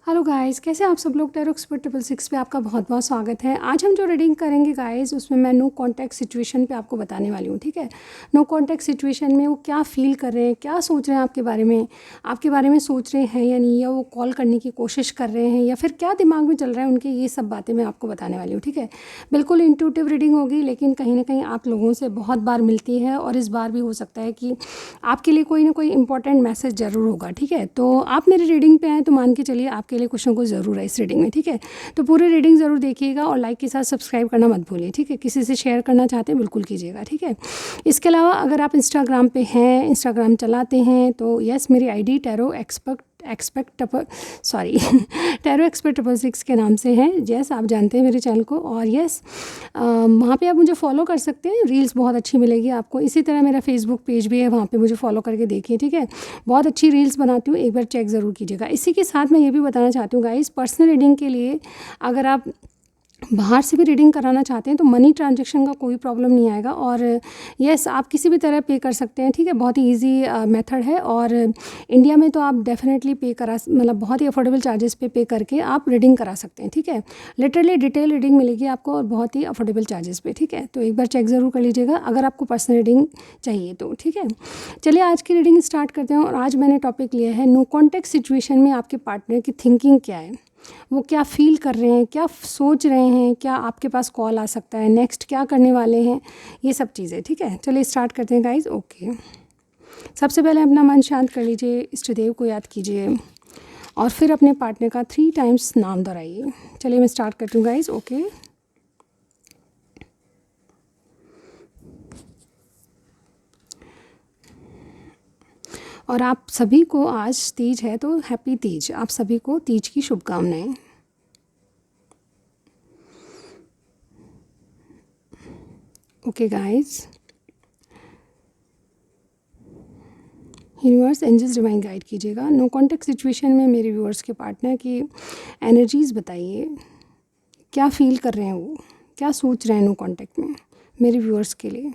Hello guys, कैसे आप सब लोग। टैरो एक्सपर्ट 666 पे आपका बहुत बहुत स्वागत है। आज हम जो रीडिंग करेंगे गाइस, उसमें मैं नो कॉन्टैक्ट सिचुएशन पे आपको बताने वाली हूँ। ठीक है, नो कॉन्टैक्ट सिचुएशन में वो क्या फील कर रहे हैं, क्या सोच रहे हैं आपके बारे में सोच रहे हैं या नहीं, या वो कॉल करने की कोशिश कर रहे हैं, या फिर क्या दिमाग में चल रहा है उनके, ये सब बातें मैं आपको बताने वाली हूँ। ठीक है, बिल्कुल इंट्यूटिव रीडिंग होगी, लेकिन कहीं ना कहीं आप लोगों से बहुत बार मिलती है और इस बार भी हो सकता है कि आपके लिए कोई ना कोई इंपॉर्टेंट मैसेज ज़रूर होगा। ठीक है, तो आप मेरी रीडिंग पे आए तो मान के चलिए आपके लिए कुछ ना कुछ ज़रूर है इस रीडिंग में। ठीक है, तो पूरी रीडिंग ज़रूर देखिएगा और लाइक के साथ सब्सक्राइब करना मत भूलिए। ठीक है, किसी से शेयर करना चाहते हैं बिल्कुल कीजिएगा। ठीक है, इसके अलावा अगर आप इंस्टाग्राम पे हैं, इंस्टाग्राम चलाते हैं, तो यस, मेरी ID tarot expert tarot expert 666 के नाम से है। यस, आप जानते हैं मेरे चैनल को, और यस वहाँ पे आप मुझे फॉलो कर सकते हैं। रील्स बहुत अच्छी मिलेगी आपको। इसी तरह मेरा फेसबुक पेज भी है, वहाँ पे मुझे फॉलो करके देखिए। ठीक है, बहुत अच्छी रील्स बनाती हूँ, एक बार चेक ज़रूर कीजिएगा। इसी के साथ मैं ये भी बताना चाहती हूँ गाइस, पर्सनल रीडिंग के लिए अगर आप बाहर से भी रीडिंग कराना चाहते हैं तो मनी ट्रांजैक्शन का कोई प्रॉब्लम नहीं आएगा। और यस, आप किसी भी तरह पे कर सकते हैं। ठीक है, बहुत ही इजी मेथड है, और इंडिया में तो आप डेफिनेटली मतलब बहुत ही अफोर्डेबल चार्जेस पे करके आप रीडिंग करा सकते हैं। ठीक है, लिटरली डिटेल रीडिंग मिलेगी आपको और बहुत ही अफोर्डेबल चार्जेस पे। ठीक है, तो एक बार चेक ज़रूर कर लीजिएगा अगर आपको पर्सनल रीडिंग चाहिए तो। ठीक है, चलिए आज की रीडिंग स्टार्ट करते हैं। और आज मैंने टॉपिक लिया है नो कॉन्टैक्ट सिचुएशन में आपके पार्टनर की थिंकिंग क्या है, वो क्या फील कर रहे हैं, क्या सोच रहे हैं, क्या आपके पास कॉल आ सकता है, नेक्स्ट क्या करने वाले हैं, ये सब चीज़ें। ठीक है, चलिए स्टार्ट करते हैं गाइज। ओके, सबसे पहले अपना मन शांत कर लीजिए, इष्ट देव को याद कीजिए और फिर अपने पार्टनर का 3 टाइम्स नाम दोहराइए। चलिए मैं स्टार्ट करती हूँ गाइज। ओके, और आप सभी को आज तीज है तो हैप्पी तीज, आप सभी को तीज की शुभकामनाएं। Okay guys, universe angels divine guide कीजिएगा। नो कॉन्टैक्ट सिचुएशन में मेरे व्यूअर्स के पार्टनर की एनर्जीज़ बताइए, क्या फील कर रहे हैं वो, क्या सोच रहे हैं नो कॉन्टैक्ट में मेरे व्यूअर्स के लिए।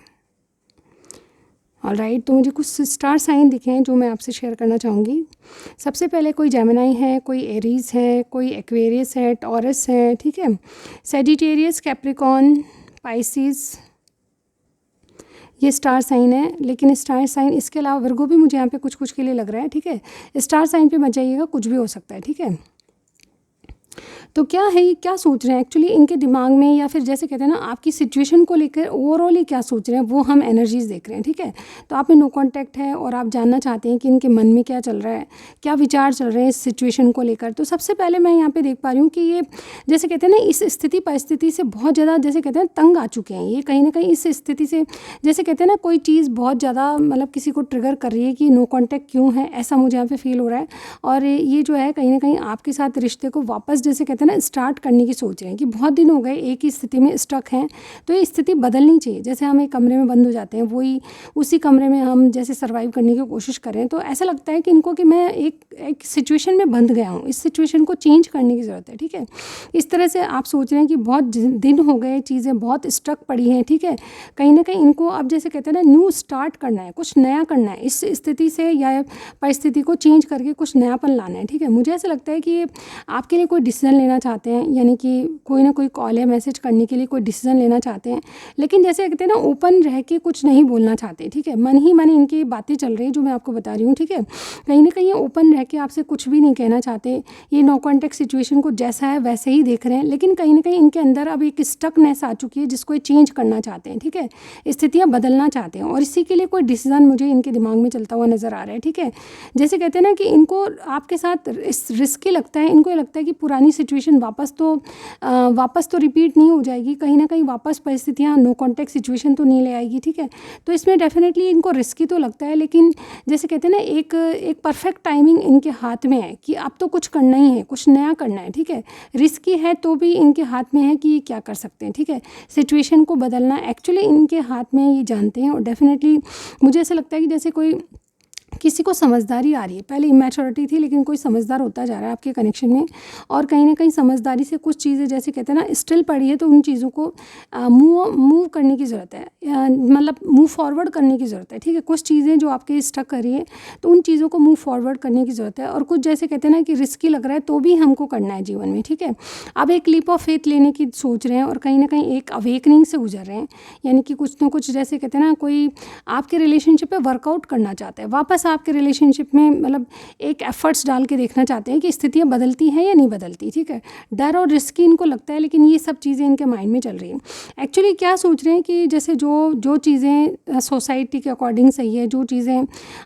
ऑलराइट, तो मुझे कुछ स्टार साइन दिखे हैं जो मैं आपसे शेयर करना चाहूँगी। सबसे पहले कोई जेमिनाई है, कोई एरीज है, कोई एक्वेरियस है, टॉरस है। ठीक है, सेजिटेरियस, कैप्रिकॉन, पाइसिस, ये स्टार साइन है। लेकिन स्टार साइन इसके अलावा वर्गो भी मुझे यहाँ पे कुछ कुछ के लिए लग रहा है। ठीक है, स्टार साइन पे मत जाइएगा, कुछ भी हो सकता है। ठीक है, तो क्या है, ये क्या सोच रहे हैं एक्चुअली इनके दिमाग में, या फिर जैसे कहते हैं ना आपकी सिचुएशन को लेकर ओवरऑल ही क्या सोच रहे हैं, वो हम एनर्जीज देख रहे हैं। ठीक है, तो आप में नो कांटेक्ट है और आप जानना चाहते हैं कि इनके मन में क्या चल रहा है, क्या विचार चल रहे हैं इस सिचुएशन को लेकर। तो सबसे पहले मैं यहाँ पे देख पा रही हूँ कि ये जैसे कहते हैं ना इस स्थिति परिस्थिति से बहुत ज़्यादा जैसे कहते हैं तंग आ चुके हैं। ये कहीं ना कहीं इस स्थिति से जैसे कहते हैं ना कोई चीज़ बहुत ज़्यादा मतलब किसी को ट्रिगर कर रही है कि नो कॉन्टैक्ट क्यों है, ऐसा मुझे यहाँ पे फील हो रहा है। और ये जो है कहीं ना कहीं आपके साथ रिश्ते को वापस जैसे कहते हैं ना स्टार्ट करने की सोच रहे हैं कि बहुत दिन हो गए एक ही स्थिति में स्टक हैं, तो ये स्थिति बदलनी चाहिए। जैसे हम एक कमरे में बंद हो जाते हैं, वही उसी कमरे में हम जैसे सर्वाइव करने की कोशिश करें, तो ऐसा लगता है कि इनको कि मैं एक सिचुएशन में बंध गया हूँ, इस सिचुएशन को चेंज करने की ज़रूरत है। ठीक है, इस तरह से आप सोच रहे हैं कि बहुत दिन हो गए, चीज़ें बहुत स्टक पड़ी हैं। ठीक है, कहीं ना कहीं इनको अब जैसे कहते हैं ना न्यू स्टार्ट करना है, कुछ नया करना है, इस स्थिति से या परिस्थिति को चेंज करके कुछ नयापन लाना है। ठीक है, मुझे ऐसा लगता है कि ये आपके लिए कोई डिसीजन लेना चाहते हैं, यानी कि कोई ना कोई कॉल या मैसेज करने के लिए कोई डिसीजन लेना चाहते हैं, लेकिन जैसे कहते हैं ना ओपन रह के कुछ नहीं बोलना चाहते। ठीक है, मन ही मन इनकी बातें चल रही है जो मैं आपको बता रही हूँ। ठीक है, कहीं ना कहीं ओपन रह के आपसे कुछ भी नहीं कहना चाहते, ये नो कॉन्टैक्ट सिचुएशन को जैसा है वैसे ही देख रहे हैं, लेकिन कहीं ना कहीं इनके अंदर अब एक स्टकनेस आ चुकी है जिसको ये चेंज करना चाहते हैं। ठीक है, स्थितियाँ बदलना चाहते हैं और इसी के लिए कोई डिसीजन मुझे इनके दिमाग में चलता हुआ नज़र आ रहा है। ठीक है, जैसे कहते हैं ना कि इनको आपके साथ रिस्की लगता है, इनको ये लगता है कि पुरानी सिचुएशन वापस तो रिपीट नहीं हो जाएगी, कहीं ना कहीं वापस परिस्थितियाँ नो कॉन्टैक्ट सिचुएशन तो नहीं ले आएगी। ठीक है, तो इसमें डेफिनेटली इनको रिस्की तो लगता है, लेकिन जैसे कहते हैं ना एक परफेक्ट टाइमिंग इनके हाथ में है कि अब तो कुछ करना ही है, कुछ नया करना है। ठीक है, रिस्की है तो भी इनके हाथ में है कि ये क्या कर सकते हैं। ठीक है, सिचुएशन को बदलना एक्चुअली इनके हाथ में, ये जानते हैं। और डेफिनेटली मुझे ऐसा लगता है कि जैसे कोई किसी को समझदारी आ रही है, पहले इमैच्योरिटी थी लेकिन कोई समझदार होता जा रहा है आपके कनेक्शन में, और कहीं ना कहीं समझदारी से कुछ चीज़ें जैसे कहते हैं ना स्टिल पड़ी है, तो उन चीज़ों को मूव करने की ज़रूरत है, मतलब मूव फॉरवर्ड करने की ज़रूरत है, ठीक है। कुछ चीज़ें जो आपके स्टक कर रही है तो उन चीज़ों को मूव फॉरवर्ड करने की ज़रूरत है, और कुछ जैसे कहते हैं ना कि रिस्की लग रहा है तो भी हमको करना है जीवन में, ठीक है। अब एक लीप ऑफ फेथ लेने की सोच रहे हैं और कहीं ना कहीं एक अवेकनिंग से गुजर रहे हैं, यानी कि कुछ ना कुछ जैसे कहते हैं ना कोई आपके रिलेशनशिप पे वर्कआउट करना चाहते हैं, वापस आपके रिलेशनशिप में मतलब एक एफर्ट्स डाल के देखना चाहते हैं कि स्थितियाँ बदलती हैं या नहीं बदलती, ठीक है। डर और रिस्की इनको लगता है, लेकिन ये सब चीज़ें इनके माइंड में चल रही हैं। एक्चुअली क्या सोच रहे हैं कि जैसे जो जो चीज़ें सोसाइटी के अकॉर्डिंग सही है, जो चीज़ें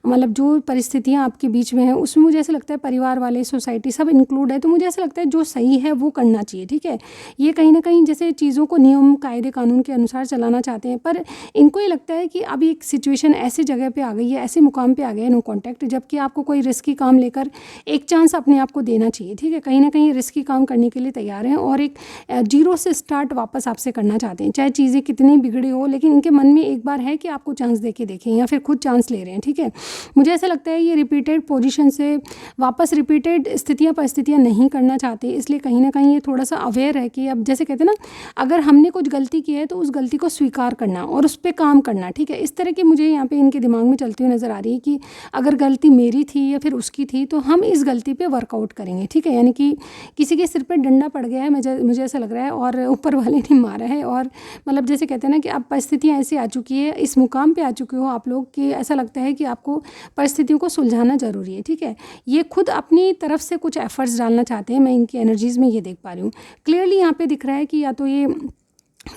मतलब जो परिस्थितियाँ आपके बीच में हैं, उसमें मुझे ऐसा लगता है परिवार वाले, सोसाइटी सब इंक्लूड है, तो मुझे ऐसा लगता है जो सही है वो करना चाहिए, ठीक है। ये कहीं ना कहीं जैसे चीज़ों को नियम कायदे कानून के अनुसार चलाना चाहते हैं, पर इनको ये लगता है कि अभी एक सिचुएशन ऐसी जगह पे आ गई है, ऐसे मुकाम पे आ गया है नो कॉन्टैक्ट, जबकि आपको कोई रिस्की काम लेकर एक चांस अपने आप को देना चाहिए, ठीक है। कहीं ना कहीं रिस्की काम करने के लिए तैयार हैं और एक जीरो से स्टार्ट वापस आपसे करना चाहते हैं, चाहे चीज़ें कितनी बिगड़ी हो, लेकिन इनके मन में एक बार है कि आपको चांस दे के देखें, या फिर खुद चांस ले रहे हैं, ठीक है। मुझे ऐसा लगता है ये रिपीटेड पोजीशन से वापस रिपीटेड स्थितियाँ परिस्थितियाँ नहीं करना चाहते, इसलिए कहीं ना कहीं ये थोड़ा सा अवेयर है कि अब जैसे कहते हैं ना, अगर हमने कुछ गलती की है तो उस गलती को स्वीकार करना और उस पर काम करना, ठीक है। इस तरह की मुझे यहाँ पे इनके दिमाग में चलती हुई नज़र आ रही है कि अगर गलती मेरी थी या फिर उसकी थी तो हम इस गलती पे वर्कआउट करेंगे, ठीक है। यानी कि किसी के सिर पे डंडा पड़ गया है, मुझे ऐसा लग रहा है, और ऊपर वाले ने मारा है, और मतलब जैसे कहते हैं ना कि अब परिस्थितियाँ ऐसी आ चुकी है, इस मुकाम पे आ चुके हो आप लोग कि ऐसा लगता है कि आपको परिस्थितियों को सुलझाना ज़रूरी है, ठीक है। ये खुद अपनी तरफ से कुछ एफर्ट्स डालना चाहते हैं, मैं इनकी एनर्जीज़ में ये देख पा रही हूँ। क्लियरली यहाँ पे दिख रहा है कि या तो ये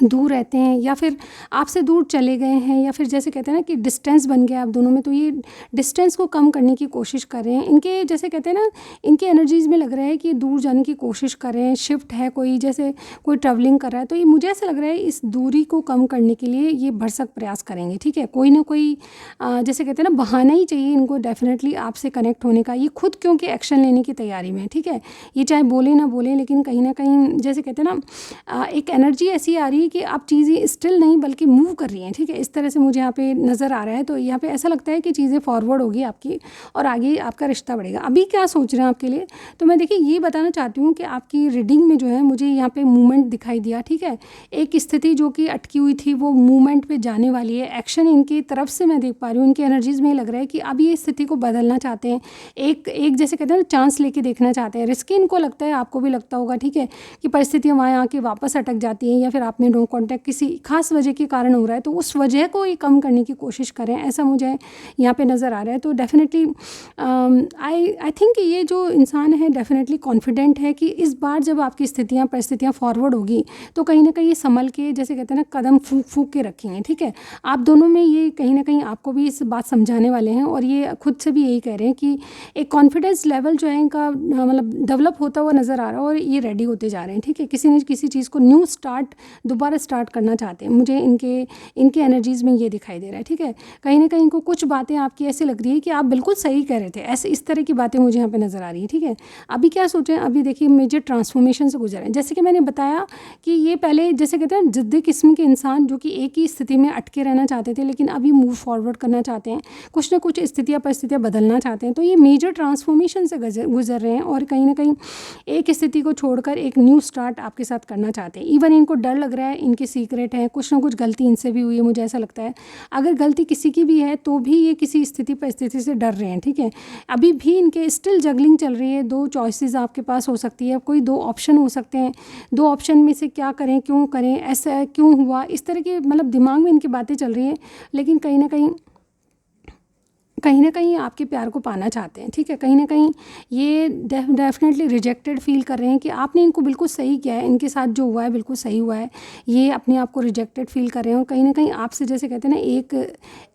दूर रहते हैं या फिर आपसे दूर चले गए हैं, या फिर जैसे कहते हैं ना कि डिस्टेंस बन गया आप दोनों में, तो ये डिस्टेंस को कम करने की कोशिश कर रहे हैं। इनके जैसे कहते हैं ना, इनके एनर्जीज़ में लग रहा है कि दूर जाने की कोशिश कर रहे हैं, शिफ्ट है कोई, जैसे कोई ट्रैवलिंग कर रहा है, तो ये मुझे ऐसा लग रहा है इस दूरी को कम करने के लिए ये भरसक प्रयास करेंगे, ठीक है। कोई ना कोई जैसे कहते हैं ना बहाना ही चाहिए इनको डेफिनेटली आपसे कनेक्ट होने का, ये खुद क्योंकि एक्शन लेने की तैयारी में, ठीक है। ये चाहे बोले ना बोले, लेकिन कहीं ना कहीं जैसे कहते हैं ना एक एनर्जी ऐसी आ रही है कि आप चीज़ें स्टिल नहीं बल्कि मूव कर रही हैं, ठीक है। इस तरह से मुझे यहाँ पे नज़र आ रहा है, तो यहाँ पे ऐसा लगता है कि चीज़ें फॉरवर्ड होगी आपकी और आगे आपका रिश्ता बढ़ेगा। अभी क्या सोच रहे हैं आपके लिए, तो मैं देखिए ये बताना चाहती हूँ कि आपकी रीडिंग में जो है मुझे यहाँ पे मूवमेंट दिखाई दिया, ठीक है। एक स्थिति जो कि अटकी हुई थी वो मूवमेंट पे जाने वाली है, एक्शन इनकी तरफ से मैं देख पा रही हूँ। इनकी एनर्जीज़ में लग रहा है कि अब ये स्थिति को बदलना चाहते हैं, एक जैसे कहते हैं ना चांस लेके देखना चाहते हैं। रिस्की इनको लगता है, आपको भी लगता होगा, ठीक है, कि परिस्थितियाँ वहाँ आके वापस अटक जाती हैं, या फिर आप में नो कॉन्टैक्ट किसी खास वजह के कारण हो रहा है, तो उस वजह को ये कम करने की कोशिश करें, ऐसा मुझे यहाँ पे नज़र आ रहा है। तो डेफिनेटली आई थिंक ये जो इंसान है डेफिनेटली कॉन्फिडेंट है कि इस बार जब आपकी स्थितियाँ परिस्थितियाँ फॉरवर्ड होगी तो कहीं ना कहीं संभल के, जैसे कहते हैं ना, कदम फूंक फूंक के रखेंगे, ठीक है। आप दोनों में ये कहीं ना कहीं आपको भी इस बात समझाने वाले हैं, और ये खुद से भी यही कह रहे हैं कि एक कॉन्फिडेंस लेवल जो है इनका मतलब डेवलप होता हुआ नज़र आ रहा है, और ये रेडी होते जा रहे हैं, ठीक है। किसी न किसी चीज़ को न्यू स्टार्ट दोबारा स्टार्ट करना चाहते हैं, मुझे इनके एनर्जीज़ में ये दिखाई दे रहा है, ठीक है। कहीं ना कहीं इनको कुछ बातें आपकी ऐसी लग रही है कि आप बिल्कुल सही कह रहे थे, ऐसे इस तरह की बातें मुझे यहाँ पे नज़र आ रही है, ठीक है। अभी क्या सोचें, अभी देखिए मेजर ट्रांसफॉर्मेशन से गुजर रहे हैं, जैसे कि मैंने बताया कि ये पहले जैसे कहते हैं जिद्दी किस्म के इंसान जो कि एक ही स्थिति में अटके रहना चाहते थे, लेकिन अभी मूव फॉरवर्ड करना चाहते हैं, कुछ ना कुछ स्थितियाँ परिस्थितियाँ बदलना चाहते हैं, तो ये मेजर ट्रांसफॉर्मेशन से गुजर रहे हैं, और कहीं ना कहीं एक स्थिति को छोड़कर एक न्यू स्टार्ट आपके साथ करना चाहते हैं। इवन इनको डर लग रहा है, इनके सीक्रेट है, कुछ ना कुछ गलती इनसे भी हुई है, मुझे ऐसा लगता है। अगर गलती किसी की भी है तो भी ये किसी स्थिति परिस्थिति से डर रहे हैं, ठीक है। अभी भी इनके स्टिल जगलिंग चल रही है, दो चॉइसेस आपके पास हो सकती है, कोई दो ऑप्शन हो सकते हैं, दो ऑप्शन में से क्या करें, क्यों करें, ऐसा क्यों हुआ, इस तरह की मतलब दिमाग में इनकी बातें चल रही हैं, लेकिन कहीं ना कहीं आपके प्यार को पाना चाहते हैं, ठीक है। कहीं ना कहीं ये डेफिनेटली रिजेक्टेड फील कर रहे हैं कि आपने इनको बिल्कुल सही किया है, इनके साथ जो हुआ है बिल्कुल सही हुआ है, ये अपने आप को रिजेक्टेड फील कर रहे हैं, और कहीं ना कहीं आपसे जैसे कहते हैं ना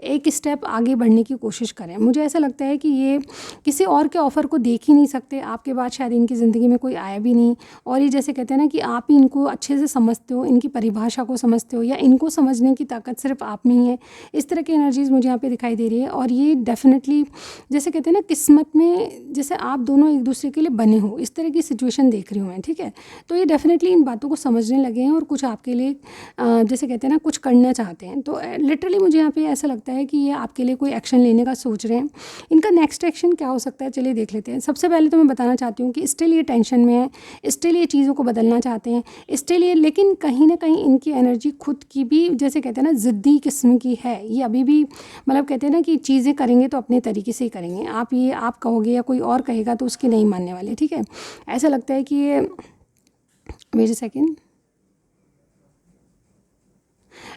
एक स्टेप आगे बढ़ने की कोशिश करें। मुझे ऐसा लगता है कि ये किसी और के ऑफ़र को देख ही नहीं सकते, आपके बाद शायद इनकी ज़िंदगी में कोई आया भी नहीं, और ये जैसे कहते हैं ना कि आप ही इनको अच्छे से समझते हो, इनकी परिभाषा को समझते हो, या इनको समझने की ताकत सिर्फ आप में ही है। इस तरह की एनर्जीज़ मुझे यहाँ पे दिखाई दे रही है, और ये डेफिनेटली जैसे कहते हैं ना किस्मत में जैसे आप दोनों एक दूसरे के लिए बने हो, इस तरह की सिचुएशन देख रही हूँ मैं, ठीक है। तो ये डेफिनेटली इन बातों को समझने लगे हैं और कुछ आपके लिए जैसे कहते हैं ना कुछ करना चाहते हैं। तो लिटरली मुझे यहाँ पे ऐसा लगता है कि ये आपके लिए कोई एक्शन लेने का सोच रहे हैं। इनका नेक्स्ट एक्शन क्या हो सकता है, चलिए देख लेते हैं। सबसे पहले तो मैं बताना चाहती हूँ कि स्टिल ये टेंशन में है, स्टिल ये चीज़ों को बदलना चाहते हैं, स्टिल ये, लेकिन कहीं ना कहीं इनकी एनर्जी खुद की भी जैसे कहते हैं ना ज़िद्दी किस्म की है। ये अभी भी मतलब कहते हैं ना कि चीज़ें करेंगे तो अपने तरीके से ही करेंगे, आप कहोगे या कोई और कहेगा तो उसकी नहीं मानने वाले, ठीक है। ऐसा लगता है कि ये, वेट अ सेकेंड,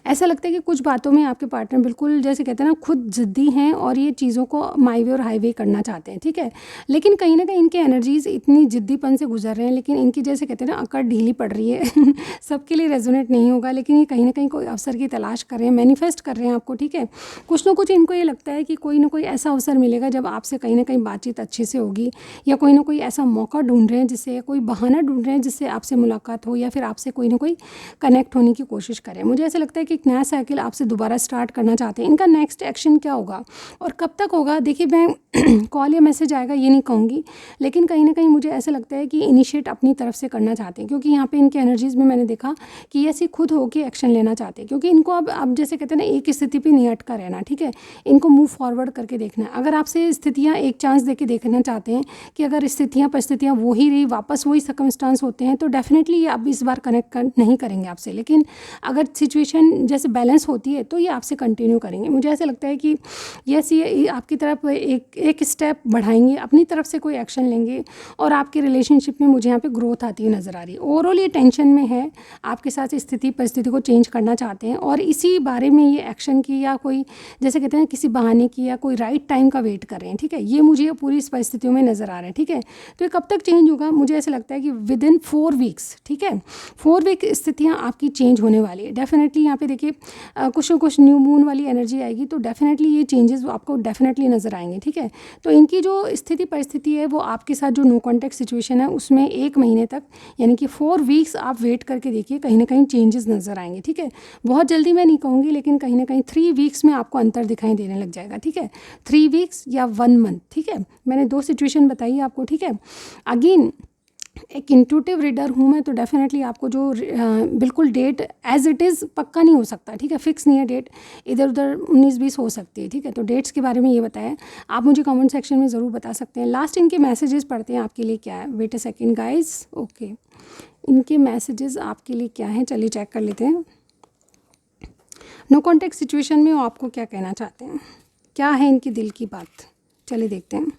ऐसा लगता है कि कुछ बातों में आपके पार्टनर बिल्कुल जैसे कहते हैं ना खुद ज़िद्दी हैं और ये चीज़ों को माई वे और हाईवे करना चाहते हैं, ठीक है। लेकिन कहीं ना कहीं इनकी एनर्जीज़ इतनी ज़िद्दीपन से गुजर रहे हैं, लेकिन इनकी जैसे कहते हैं ना अकड़ ढीली पड़ रही है सबके लिए रेजोनेट नहीं होगा, लेकिन ये कहीं ना कहीं कोई अवसर की तलाश कर रहे हैं, मैनिफेस्ट कर रहे हैं आपको, ठीक है। कुछ ना कुछ इनको ये लगता है कि कोई ना कोई ऐसा अवसर मिलेगा जब आपसे कहीं ना कहीं बातचीत अच्छे से होगी, या कोई ना कोई ऐसा मौका ढूंढ रहे हैं जिससे, कोई बहाना ढूंढ रहे हैं जिससे आपसे मुलाकात हो, या फिर आपसे कोई ना कोई कनेक्ट होने की कोशिश करें। मुझे ऐसा लगता है कि एक नया साइकिल आपसे दोबारा स्टार्ट करना चाहते हैं। इनका नेक्स्ट एक्शन क्या होगा और कब तक होगा, देखिए मैं कॉल या मैसेज आएगा ये नहीं कहूँगी, लेकिन कहीं ना कहीं मुझे ऐसा लगता है कि इनिशिएट अपनी तरफ से करना चाहते हैं, क्योंकि यहाँ पे इनके एनर्जीज़ में मैंने देखा कि ये ऐसे खुद होकर एक्शन लेना चाहते हैं, क्योंकि इनको अब जैसे कहते हैं ना एक स्थिति पर नहीं अटका रहना, ठीक है। इनको मूव फॉरवर्ड करके देखना है। अगर आपसे स्थितियाँ एक चांस दे के देखना चाहते हैं कि अगर स्थितियाँ परिस्थितियाँ वो ही रही, वापस वही सर्कमस्टांस होते हैं, तो डेफिनेटली ये अब इस बार कनेक्ट नहीं करेंगे आपसे। लेकिन अगर सिचुएशन जैसे बैलेंस होती है तो ये आपसे कंटिन्यू करेंगे। मुझे ऐसा लगता है कि यस, ये आपकी तरफ एक स्टेप बढ़ाएंगे, अपनी तरफ से कोई एक्शन लेंगे और आपके रिलेशनशिप में मुझे यहाँ पे ग्रोथ आती हुई नज़र आ रही है। ओवरऑल ये टेंशन में है, आपके साथ स्थिति परिस्थिति को चेंज करना चाहते हैं और इसी बारे में ये एक्शन की या कोई जैसे कहते हैं किसी बहाने की या कोई राइट टाइम का वेट कर रहे हैं, ठीक है। ये मुझे पूरी इस परिस्थितियों में नज़र आ रहा है, ठीक है। तो ये कब तक चेंज होगा, मुझे ऐसा लगता है कि विद इन 4 वीक्स, ठीक है। 4 वीक स्थितियाँ आपकी चेंज होने वाली है डेफिनेटली। यहाँ पे देखिए कुछ ना कुछ न्यू मून वाली एनर्जी आएगी, तो डेफिनेटली ये चेंजेस आपको डेफिनेटली नज़र आएंगे, ठीक है। तो इनकी जो स्थिति परिस्थिति है वो आपके साथ जो नो कॉन्टैक्ट सिचुएशन है उसमें 1 महीने तक यानी कि 4 वीक्स आप वेट करके देखिए, कहीं ना कहीं चेंजेस नज़र आएंगे, ठीक है। बहुत जल्दी मैं नहीं कहूँगी, लेकिन कहीं ना कहीं 3 वीक्स में आपको अंतर दिखाई देने लग जाएगा, ठीक है। 3 वीक्स या 1 मंथ, ठीक है। मैंने 2 सिचुएशन बताई आपको, ठीक है। अगेन एक इंट्यूटिव रीडर हूँ मैं, तो डेफिनेटली आपको जो बिल्कुल डेट एज इट इज़ पक्का नहीं हो सकता, ठीक है। फिक्स नहीं है डेट, इधर उधर 19-20 हो सकती है, ठीक है। तो डेट्स के बारे में ये बताया, आप मुझे कमेंट सेक्शन में ज़रूर बता सकते हैं। लास्ट इनके मैसेजेस पढ़ते हैं आपके लिए क्या है। Wait a second guys, okay, इनके मैसेजेस आपके लिए क्या है, चलिए चेक कर लेते हैं। नो कॉन्टैक्ट सिचुएशन में वो आपको क्या कहना चाहते हैं, क्या है इनकी दिल की बात, चलिए देखते हैं।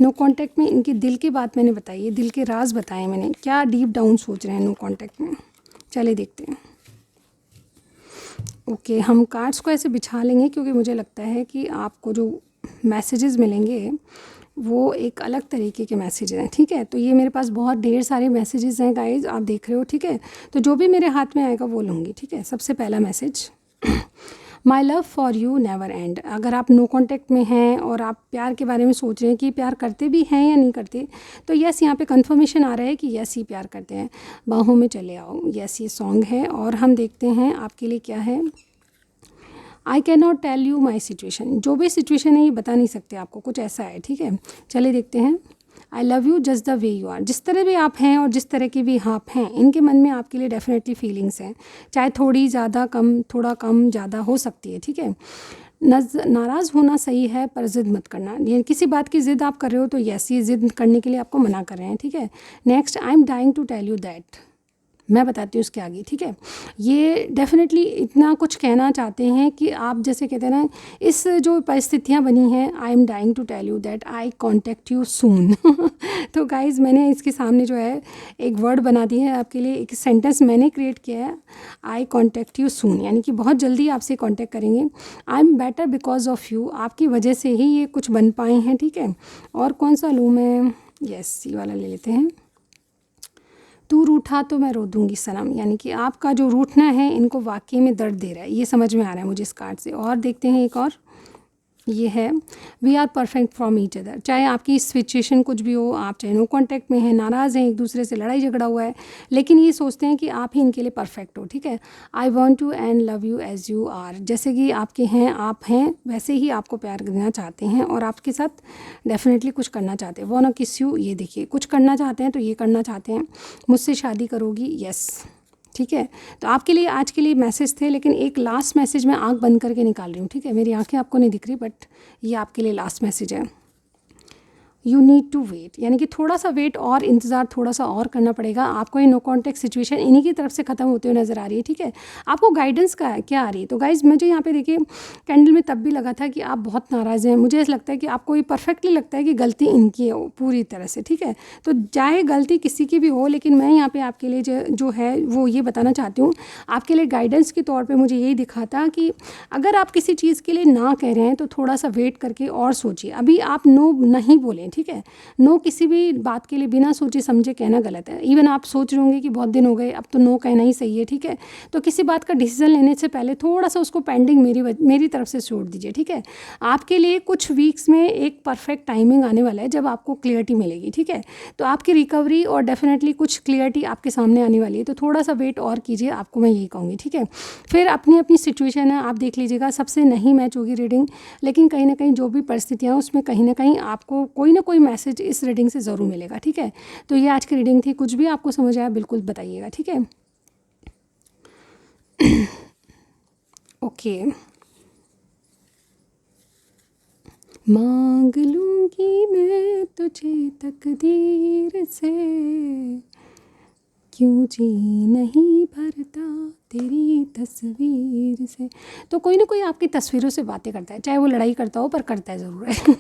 नो कॉन्टैक्ट में इनके दिल की बात मैंने बताई है, दिल के राज बताए मैंने, क्या डीप डाउन सोच रहे हैं नो कॉन्टैक्ट में, चलिए देखते हैं। ओके, हम कार्ड्स को ऐसे बिछा लेंगे क्योंकि मुझे लगता है कि आपको जो मैसेजेस मिलेंगे वो एक अलग तरीके के मैसेजेस हैं, ठीक है। तो ये मेरे पास बहुत ढेर सारे मैसेजेस हैं गाइज, आप देख रहे हो, ठीक है। तो जो भी मेरे हाथ में आएगा वो लूँगी, ठीक है। सबसे पहला message, my love for you never and. अगर आप नो कॉन्टैक्ट में हैं और आप प्यार के बारे में सोच रहे हैं कि प्यार करते भी हैं या नहीं करते, तो यस, यहाँ पे कंफर्मेशन आ रहा है कि यस, ही प्यार करते हैं। बाहों में चले आओ, यस, ये सॉन्ग है। और हम देखते हैं आपके लिए क्या है। I can not tell you my situation, जो भी सिचुएशन है ये बता नहीं सकते आपको, कुछ ऐसा है, ठीक है। चलिए देखते हैं। I love you just the way you are, जिस तरह भी आप हैं और जिस तरह के भी आप हैं, इनके मन में आपके लिए डेफिनेटली फीलिंग्स हैं, चाहे थोड़ी ज़्यादा कम, थोड़ा कम ज़्यादा हो सकती है, ठीक है। नाराज़ होना सही है पर ज़िद मत करना, ये किसी बात की ज़िद आप कर रहे हो तो यस, ये ज़िद करने के लिए आपको मना कर रहे हैं, ठीक है। Next, I am dying to tell you that, मैं बताती हूँ उसके आगे, ठीक है। ये डेफिनेटली इतना कुछ कहना चाहते हैं कि आप जैसे कहते हैं ना, इस जो परिस्थितियाँ बनी हैं, I am dying to tell you that I contact you soon. तो गाइज़, मैंने इसके सामने जो है एक वर्ड बना दी है आपके लिए, एक सेंटेंस मैंने क्रिएट किया है, आई कॉन्टेक्ट यू सून, यानी कि बहुत जल्दी आपसे कॉन्टेक्ट करेंगे। I am better because of you, आपकी वजह से ही ये कुछ बन पाए हैं, ठीक है। और कौन सा लूँ मैं, यस, ये वाला ले लेते हैं। तू रूठा तो मैं रो दूंगी सनम, यानी कि आपका जो रूठना है इनको वाकई में दर्द दे रहा है, ये समझ में आ रहा है मुझे इस कार्ड से। और देखते हैं एक और, ये है we are perfect from each other. चाहे आपकी सिचुएशन कुछ भी हो, आप चाहे नो कॉन्टैक्ट में हैं, नाराज़ हैं, एक दूसरे से लड़ाई झगड़ा हुआ है, लेकिन ये सोचते हैं कि आप ही इनके लिए परफेक्ट हो, ठीक है। I want to and love you as you are, जैसे कि आपके हैं, आप हैं, वैसे ही आपको प्यार देना चाहते हैं और आपके साथ डेफिनेटली कुछ करना चाहते हैं। वो ना किस यू, ये देखिए कुछ करना चाहते हैं तो ये करना चाहते हैं, मुझसे शादी करोगी, यस, ठीक है। तो आपके लिए आज के लिए मैसेज थे, लेकिन एक लास्ट मैसेज मैं आंख बंद करके निकाल रही हूँ, ठीक है। मेरी आंखें आपको नहीं दिख रही, बट ये आपके लिए लास्ट मैसेज है। यू नीड टू वेट, यानी कि थोड़ा सा वेट और इंतज़ार थोड़ा सा और करना पड़ेगा आपको। ये नो कॉन्टैक्ट सिचुएशन इन्हीं की तरफ से ख़त्म होते हुए नज़र आ रही है, ठीक है। आपको गाइडेंस का क्या आ रही है? तो गाइज मुझे यहाँ पे देखिए कैंडल में तब भी लगा था कि आप बहुत नाराज़ हैं। मुझे ऐसा लगता है कि आपको ये परफेक्टली लगता है कि गलती इनकी है पूरी तरह से, ठीक है। तो चाहे गलती किसी की भी हो, लेकिन मैं यहाँ पर आपके लिए जो है वो ये बताना चाहती हूँ, आपके लिए गाइडेंस के तौर पर मुझे यही दिखा था कि अगर आप किसी चीज़ के लिए ना कह रहे हैं तो थोड़ा सा वेट करके और सोचिए। अभी आप नो नहीं बोलें, ठीक है। नो किसी भी बात के लिए बिना सोचे समझे कहना गलत है। इवन आप सोच रहे होंगे कि बहुत दिन हो गए, अब तो नो कहना ही सही है, ठीक है। तो किसी बात का डिसीजन लेने से पहले थोड़ा सा उसको पेंडिंग मेरी तरफ से छोड़ दीजिए, ठीक है। आपके लिए कुछ वीक्स में एक परफेक्ट टाइमिंग आने वाला है जब आपको क्लियरिटी मिलेगी, ठीक है। तो आपकी रिकवरी और डेफिनेटली कुछ क्लियरिटी आपके सामने आने वाली है, तो थोड़ा सा वेट और कीजिए, आपको मैं यही कहूँगी, ठीक है। फिर अपनी अपनी सिचुएशन है, आप देख लीजिएगा, सबसे नहीं मैच होगी रीडिंग, लेकिन कहीं ना कहीं जो भी परिस्थितियाँ हैं उसमें कहीं ना कहीं आपको कोई ना कोई मैसेज इस रीडिंग से ज़रूर मिलेगा, ठीक है। तो ये आज की रीडिंग थी, कुछ भी आपको समझ आया बिल्कुल बताइएगा, ठीक है। ओके, मांग लूँगी मैं तुझे तकदीर से, क्यों जी नहीं भरता तेरी तस्वीर से। तो कोई ना कोई आपकी तस्वीरों से बातें करता है, चाहे वो लड़ाई करता हो, पर करता है ज़रूर है।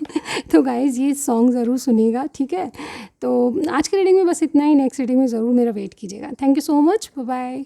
तो गाइज़ ये सॉन्ग ज़रूर सुनिएगा, ठीक है। तो आज की रीडिंग में बस इतना ही, नेक्स्ट रीडिंग में ज़रूर मेरा वेट कीजिएगा। Thank you so much, bye bye.